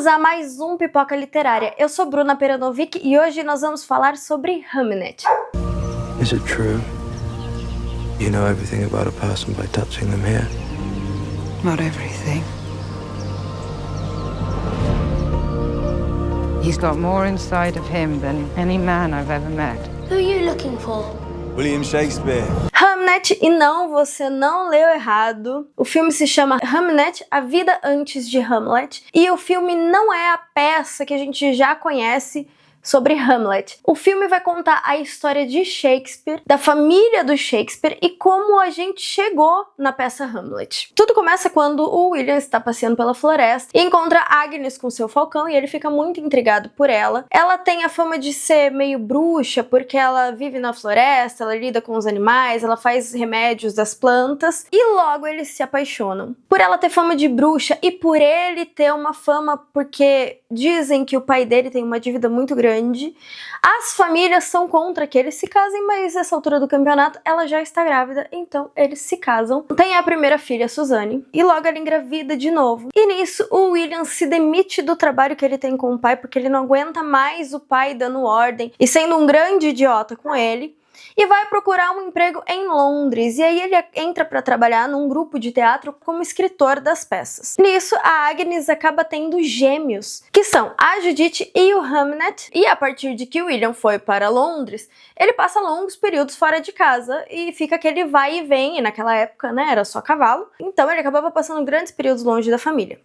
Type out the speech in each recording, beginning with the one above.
Bem-vindos a mais um Pipoca Literária. Eu sou Bruna Peranovic e hoje nós vamos falar sobre Hamnet. Is it true? You know everything about a person by touching them here? Not everything. He's got more inside of him than any man I've ever met. Who are you looking for? William Shakespeare. Hamnet, e não, você não leu errado. O filme se chama Hamnet, A Vida Antes de Hamlet. E o filme não é a peça que a gente já conhece sobre Hamlet. O filme vai contar a história de Shakespeare, da família do Shakespeare e como a gente chegou na peça Hamlet. Tudo começa quando o William está passeando pela floresta e encontra Agnes com seu falcão e ele fica muito intrigado por ela. Ela tem a fama de ser meio bruxa porque ela vive na floresta, ela lida com os animais, ela faz remédios das plantas e logo eles se apaixonam. Por ela ter fama de bruxa e por ele ter uma fama porque dizem que o pai dele tem uma dívida muito grande, as famílias são contra que eles se casem, mas nessa altura do campeonato ela já está grávida, então eles se casam. Tem a primeira filha, Suzanne, e logo ela engravida de novo. E nisso o William se demite do trabalho que ele tem com o pai, porque ele não aguenta mais o pai dando ordem e sendo um grande idiota com ele. E vai procurar um emprego em Londres, e aí ele entra para trabalhar num grupo de teatro como escritor das peças. Nisso, a Agnes acaba tendo gêmeos, que são a Judith e o Hamnet, e a partir de que o William foi para Londres, ele passa longos períodos fora de casa e fica aquele vai e vem, e naquela época, né, era só cavalo, então ele acabava passando grandes períodos longe da família.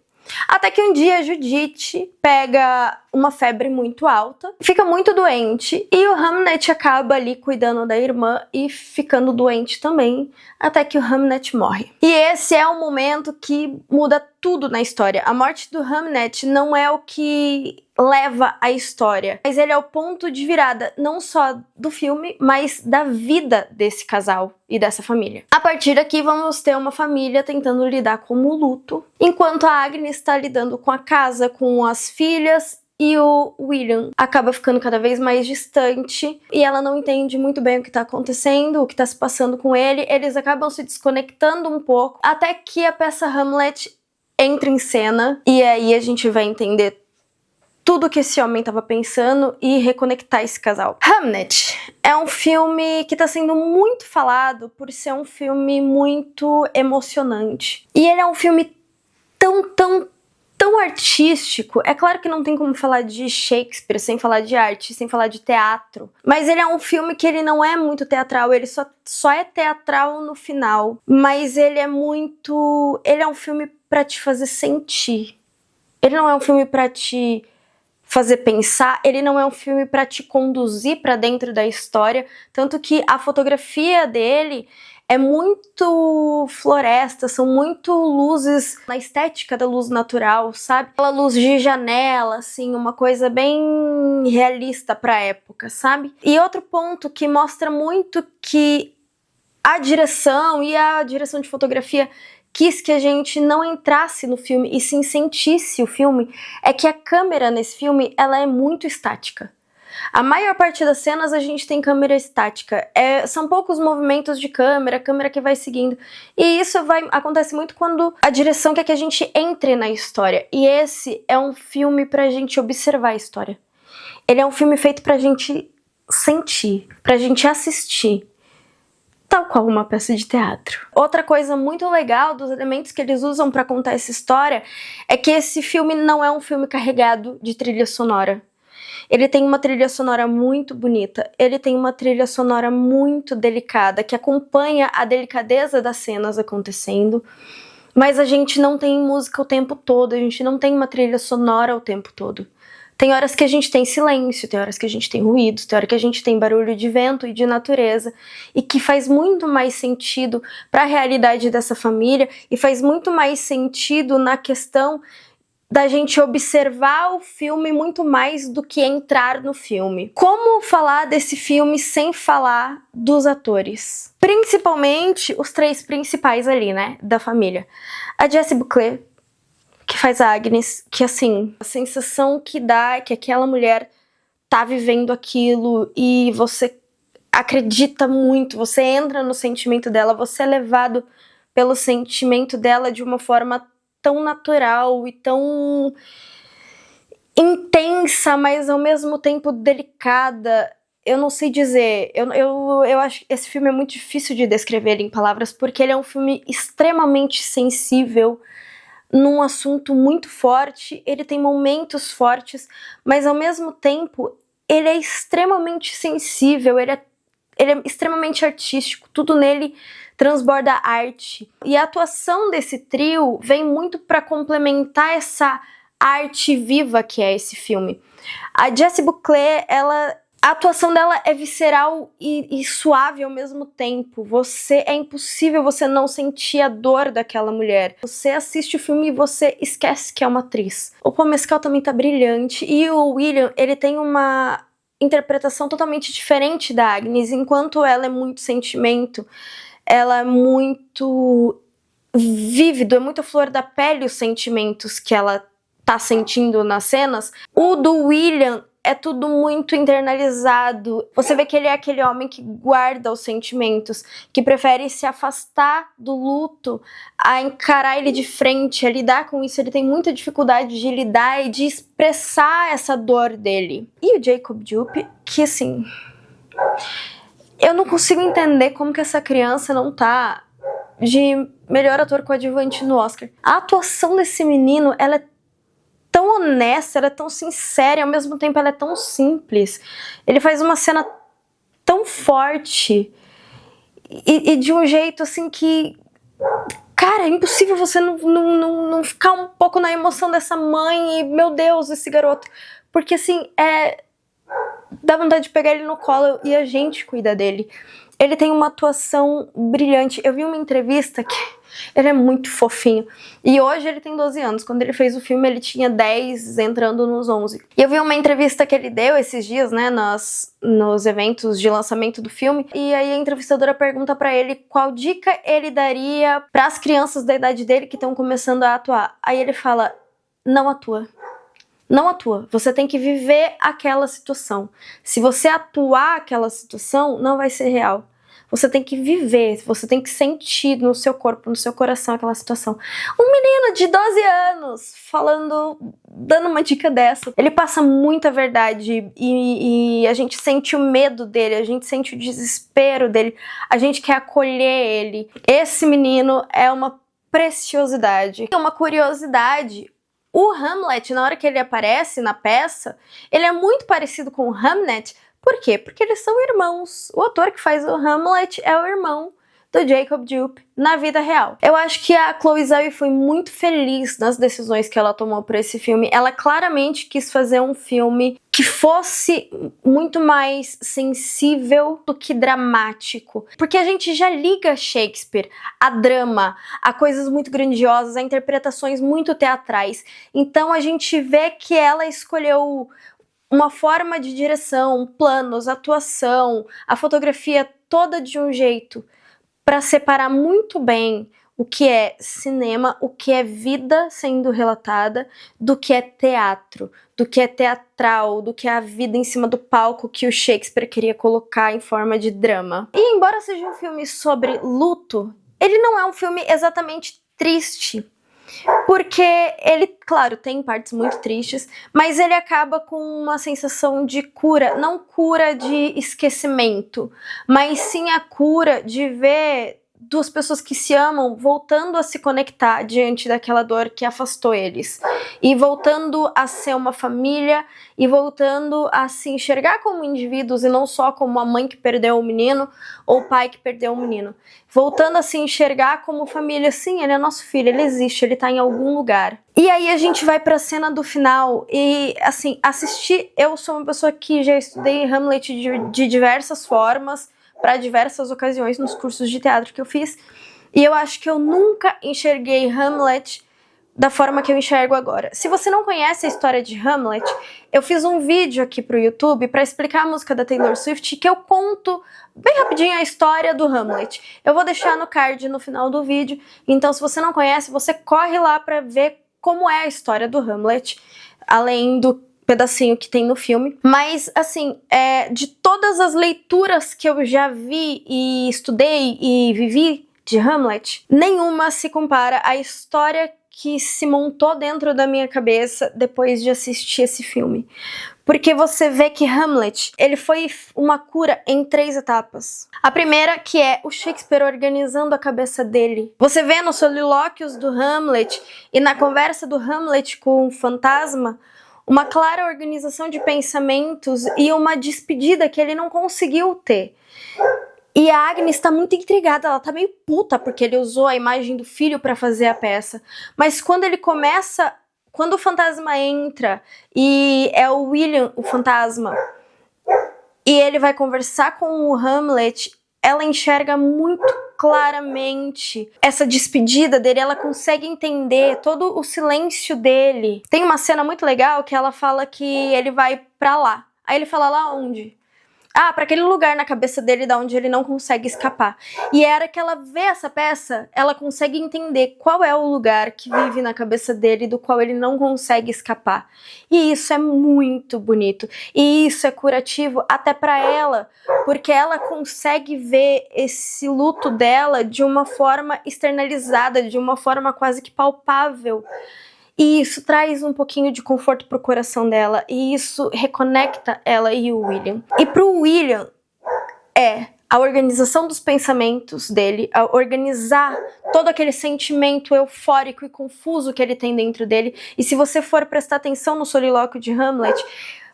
Até que um dia a Judith pega uma febre muito alta, fica muito doente e o Hamnet acaba ali cuidando da irmã e ficando doente também, até que o Hamnet morre. E esse é o momento que muda tudo na história. A morte do Hamnet não é o que leva a história, mas ele é o ponto de virada não só do filme, mas da vida desse casal e dessa família. A partir daqui vamos ter uma família tentando lidar com o luto, enquanto a Agnes está lidando com a casa, com as filhas, e o William acaba ficando cada vez mais distante e ela não entende muito bem o que está acontecendo, o que está se passando com ele. Eles acabam se desconectando um pouco até que a peça Hamlet entra em cena e aí a gente vai entender tudo que esse homem estava pensando e reconectar esse casal. Hamnet é um filme que está sendo muito falado por ser um filme muito emocionante. E ele é um filme tão artístico. É claro que não tem como falar de Shakespeare sem falar de arte, sem falar de teatro. Mas ele é um filme que ele não é muito teatral, ele só é teatral no final. Mas ele é muito... Ele é um filme pra te fazer sentir. Ele não é um filme pra te fazer pensar, ele não é um filme pra te conduzir pra dentro da história. Tanto que a fotografia dele é muito floresta, são muito luzes na estética da luz natural, sabe? Aquela luz de janela, assim, uma coisa bem realista pra época, sabe? E outro ponto que mostra muito que a direção e a direção de fotografia quis que a gente não entrasse no filme e sim sentisse o filme, é que a câmera nesse filme, ela é muito estática. A maior parte das cenas a gente tem câmera estática, são poucos movimentos de câmera, a câmera que vai seguindo, e isso acontece muito quando a direção quer que a gente entre na história, e esse é um filme pra gente observar a história. Ele é um filme feito pra gente sentir, pra gente assistir, tal qual uma peça de teatro. Outra coisa muito legal dos elementos que eles usam pra contar essa história é que esse filme não é um filme carregado de trilha sonora. Ele tem uma trilha sonora muito bonita, ele tem uma trilha sonora muito delicada, que acompanha a delicadeza das cenas acontecendo, mas a gente não tem música o tempo todo, a gente não tem uma trilha sonora o tempo todo. Tem horas que a gente tem silêncio, tem horas que a gente tem ruídos, tem horas que a gente tem barulho de vento e de natureza, e que faz muito mais sentido para a realidade dessa família, e faz muito mais sentido na questão da gente observar o filme muito mais do que entrar no filme. Como falar desse filme sem falar dos atores? Principalmente os três principais ali, né, da família. A Jessie Buckley, que faz a Agnes, que assim, a sensação que dá é que aquela mulher tá vivendo aquilo e você acredita muito, você entra no sentimento dela, você é levado pelo sentimento dela de uma forma tão natural e tão intensa, mas ao mesmo tempo delicada. Eu não sei dizer, eu acho que esse filme é muito difícil de descrever em palavras, porque ele é um filme extremamente sensível, num assunto muito forte, ele tem momentos fortes, mas ao mesmo tempo, ele é extremamente sensível, ele é extremamente artístico, tudo nele transborda arte. E a atuação desse trio vem muito para complementar essa arte viva que é esse filme. A Jessie Buckley, a atuação dela é visceral e suave ao mesmo tempo. É impossível você não sentir a dor daquela mulher. Você assiste o filme e você esquece que é uma atriz. O Paul Mescal também tá brilhante. E o William, ele tem uma interpretação totalmente diferente da Agnes. Enquanto ela é muito sentimento, ela é muito vívido, é muito flor da pele os sentimentos que ela tá sentindo nas cenas. O do William é tudo muito internalizado. Você vê que ele é aquele homem que guarda os sentimentos, que prefere se afastar do luto a encarar ele de frente, a lidar com isso. Ele tem muita dificuldade de lidar e de expressar essa dor dele. E o Jacob Dupe, que assim, eu não consigo entender como que essa criança não tá de melhor ator coadjuvante no Oscar. A atuação desse menino, ela é tão honesta, ela é tão sincera e ao mesmo tempo ela é tão simples. Ele faz uma cena tão forte e de um jeito assim que, cara, é impossível você não ficar um pouco na emoção dessa mãe e, meu Deus, esse garoto. Porque assim, dá vontade de pegar ele no colo e a gente cuida dele. Ele tem uma atuação brilhante. Eu vi uma entrevista que ele é muito fofinho. E hoje ele tem 12 anos. Quando ele fez o filme, ele tinha 10, entrando nos 11. E eu vi uma entrevista que ele deu esses dias, né, nos eventos de lançamento do filme. E aí a entrevistadora pergunta pra ele qual dica ele daria pras crianças da idade dele que estão começando a atuar. Aí ele fala, não atua. Não atua. Você tem que viver aquela situação. Se você atuar aquela situação, não vai ser real. Você tem que viver, você tem que sentir no seu corpo, no seu coração aquela situação. Um menino de 12 anos dando uma dica dessa. Ele passa muita verdade e a gente sente o medo dele, a gente sente o desespero dele, a gente quer acolher ele. Esse menino é uma preciosidade. Uma curiosidade, o Hamlet, na hora que ele aparece na peça, ele é muito parecido com o Hamnet. Por quê? Porque eles são irmãos. O ator que faz o Hamlet é o irmão do Jacob Dupe na vida real. Eu acho que a Chloe Zhao foi muito feliz nas decisões que ela tomou para esse filme. Ela claramente quis fazer um filme que fosse muito mais sensível do que dramático. Porque a gente já liga Shakespeare a drama, a coisas muito grandiosas, a interpretações muito teatrais. Então a gente vê que ela escolheu uma forma de direção, planos, atuação, a fotografia toda de um jeito para separar muito bem o que é cinema, o que é vida sendo relatada, do que é teatro, do que é teatral, do que é a vida em cima do palco que o Shakespeare queria colocar em forma de drama. E embora seja um filme sobre luto, ele não é um filme exatamente triste. Porque ele, claro, tem partes muito tristes, mas ele acaba com uma sensação de cura, não cura de esquecimento, mas sim a cura de ver duas pessoas que se amam voltando a se conectar diante daquela dor que afastou eles, e voltando a ser uma família, e voltando a se enxergar como indivíduos e não só como a mãe que perdeu o menino ou o pai que perdeu o menino, voltando a se enxergar como família. Sim, ele é nosso filho, ele existe, ele tá em algum lugar. E aí a gente vai pra cena do final e, assim, assistir, eu sou uma pessoa que já estudei Hamlet de diversas formas, para diversas ocasiões nos cursos de teatro que eu fiz, e eu acho que eu nunca enxerguei Hamlet da forma que eu enxergo agora. Se você não conhece a história de Hamlet, eu fiz um vídeo aqui pro YouTube para explicar a música da Taylor Swift, que eu conto bem rapidinho a história do Hamlet. Eu vou deixar no card no final do vídeo, então se você não conhece, você corre lá para ver como é a história do Hamlet, além do pedacinho que tem no filme. Mas, assim, de todas as leituras que eu já vi e estudei e vivi de Hamlet, nenhuma se compara à história que se montou dentro da minha cabeça depois de assistir esse filme. Porque você vê que Hamlet, ele foi uma cura em 3 etapas. A primeira, que é o Shakespeare organizando a cabeça dele. Você vê nos solilóquios do Hamlet e na conversa do Hamlet com o fantasma, uma clara organização de pensamentos e uma despedida que ele não conseguiu ter. E a Agnes está muito intrigada, ela tá meio puta porque ele usou a imagem do filho para fazer a peça. Mas quando o fantasma entra e é o William, o fantasma, e ele vai conversar com o Hamlet, ela enxerga muito claramente essa despedida dele, ela consegue entender todo o silêncio dele. Tem uma cena muito legal que ela fala que ele vai pra lá. Aí ele fala, lá onde? Ah, para aquele lugar na cabeça dele da onde ele não consegue escapar. E era que ela vê essa peça, ela consegue entender qual é o lugar que vive na cabeça dele do qual ele não consegue escapar. E isso é muito bonito. E isso é curativo até para ela, porque ela consegue ver esse luto dela de uma forma externalizada, de uma forma quase que palpável. E isso traz um pouquinho de conforto pro coração dela. E isso reconecta ela e o William. E pro William é a organização dos pensamentos dele, a organizar todo aquele sentimento eufórico e confuso que ele tem dentro dele. E se você for prestar atenção no solilóquio de Hamlet,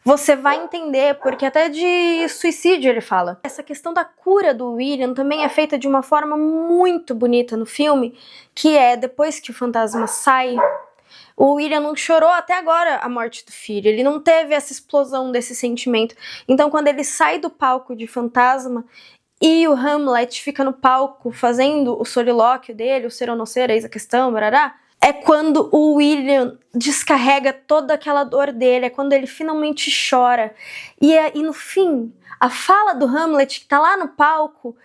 você vai entender, porque até de suicídio ele fala. Essa questão da cura do William também é feita de uma forma muito bonita no filme, que é depois que o fantasma sai, o William não chorou até agora a morte do filho, ele não teve essa explosão desse sentimento. Então quando ele sai do palco de fantasma e o Hamlet fica no palco fazendo o solilóquio dele, o ser ou não ser, eis a questão, barará, é quando o William descarrega toda aquela dor dele, é quando ele finalmente chora. E no fim, a fala do Hamlet que tá lá no palco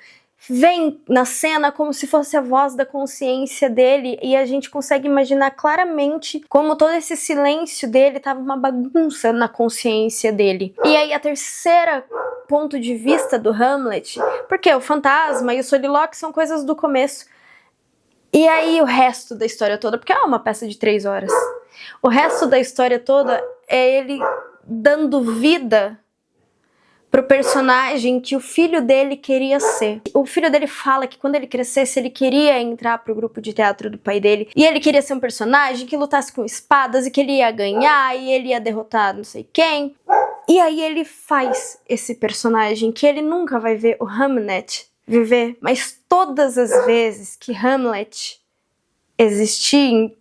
vem na cena como se fosse a voz da consciência dele, e a gente consegue imaginar claramente como todo esse silêncio dele tava uma bagunça na consciência dele. E aí a terceira ponto de vista do Hamlet, porque o fantasma e o solilóquio são coisas do começo, e aí o resto da história toda, porque é uma peça de 3 horas, o resto da história toda é ele dando vida pro personagem que o filho dele queria ser. O filho dele fala que quando ele crescesse, ele queria entrar pro grupo de teatro do pai dele, e ele queria ser um personagem que lutasse com espadas, e que ele ia ganhar, e ele ia derrotar não sei quem. E aí ele faz esse personagem que ele nunca vai ver o Hamlet viver, mas todas as vezes que Hamlet existia em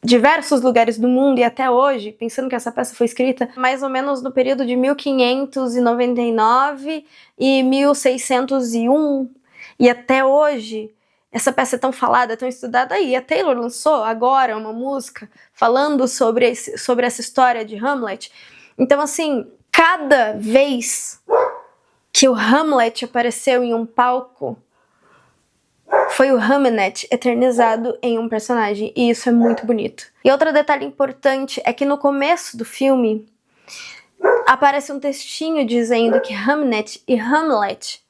diversos lugares do mundo e até hoje, pensando que essa peça foi escrita mais ou menos no período de 1599 e 1601, e até hoje essa peça é tão falada, tão estudada, e a Taylor lançou agora uma música falando sobre essa história de Hamlet. Então assim, cada vez que o Hamlet apareceu em um palco, foi o Hamlet eternizado em um personagem, e isso é muito bonito. E outro detalhe importante é que no começo do filme aparece um textinho dizendo que Hamnet e Hamlet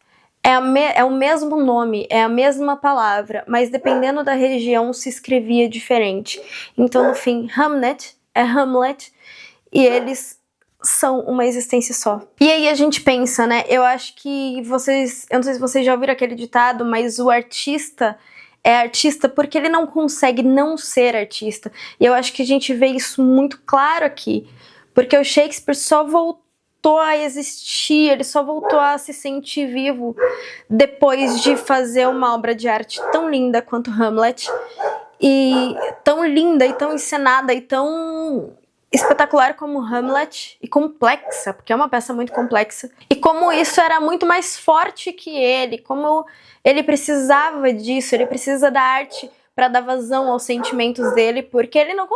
é o mesmo nome, é a mesma palavra, mas dependendo da região se escrevia diferente. Então no fim, Hamnet é Hamlet e eles são uma existência só. E aí a gente pensa, né? Eu acho que eu não sei se vocês já ouviram aquele ditado, mas o artista é artista porque ele não consegue não ser artista. E eu acho que a gente vê isso muito claro aqui, porque o Shakespeare só voltou a existir, ele só voltou a se sentir vivo depois de fazer uma obra de arte tão linda quanto Hamlet, e tão linda e tão encenada e tão espetacular como Hamlet, e complexa, porque é uma peça muito complexa, e como isso era muito mais forte que ele, como ele precisava disso, ele precisa da arte para dar vazão aos sentimentos dele, porque ele não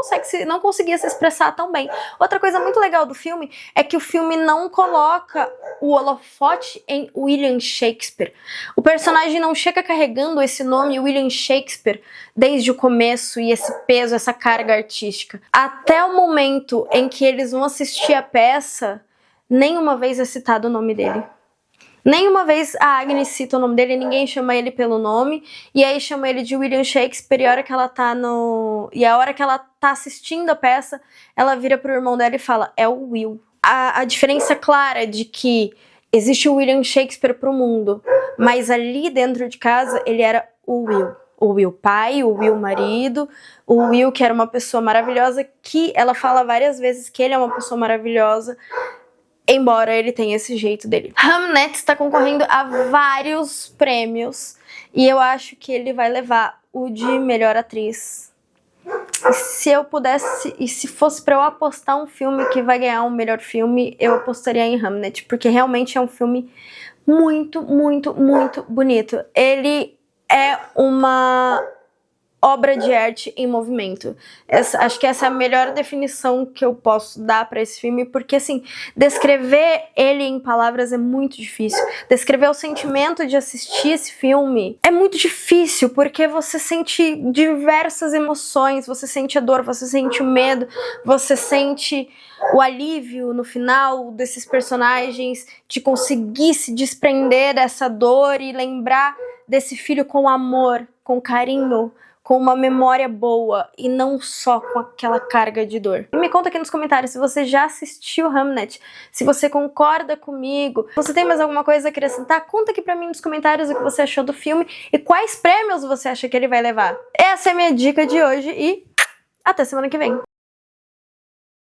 conseguia se expressar tão bem. Outra coisa muito legal do filme é que o filme não coloca o holofote em William Shakespeare. O personagem não chega carregando esse nome William Shakespeare desde o começo, e esse peso, essa carga artística. Até o momento em que eles vão assistir a peça, nenhuma vez é citado o nome dele. Nenhuma vez a Agnes cita o nome dele, ninguém chama ele pelo nome, e aí chama ele de William Shakespeare, e a hora que ela tá assistindo a peça, ela vira pro irmão dela e fala, é o Will. A diferença clara de que existe o William Shakespeare pro mundo, mas ali dentro de casa ele era o Will. O Will pai, o Will marido, o Will que era uma pessoa maravilhosa, que ela fala várias vezes que ele é uma pessoa maravilhosa, embora ele tenha esse jeito dele. Hamnet está concorrendo a vários prêmios e eu acho que ele vai levar o de melhor atriz. E se eu pudesse, e se fosse pra eu apostar um filme que vai ganhar um melhor filme, eu apostaria em Hamnet, porque realmente é um filme muito, muito, muito bonito. Ele é uma obra de arte em movimento. Acho que essa é a melhor definição que eu posso dar pra esse filme, porque assim, descrever ele em palavras é muito difícil. Descrever o sentimento de assistir esse filme é muito difícil, porque você sente diversas emoções, você sente a dor, você sente o medo, você sente o alívio no final desses personagens, de conseguir se desprender dessa dor e lembrar desse filho com amor, com carinho, com uma memória boa e não só com aquela carga de dor. E me conta aqui nos comentários se você já assistiu Hamnet, se você concorda comigo, se você tem mais alguma coisa a acrescentar, conta aqui pra mim nos comentários o que você achou do filme e quais prêmios você acha que ele vai levar. Essa é a minha dica de hoje e até semana que vem.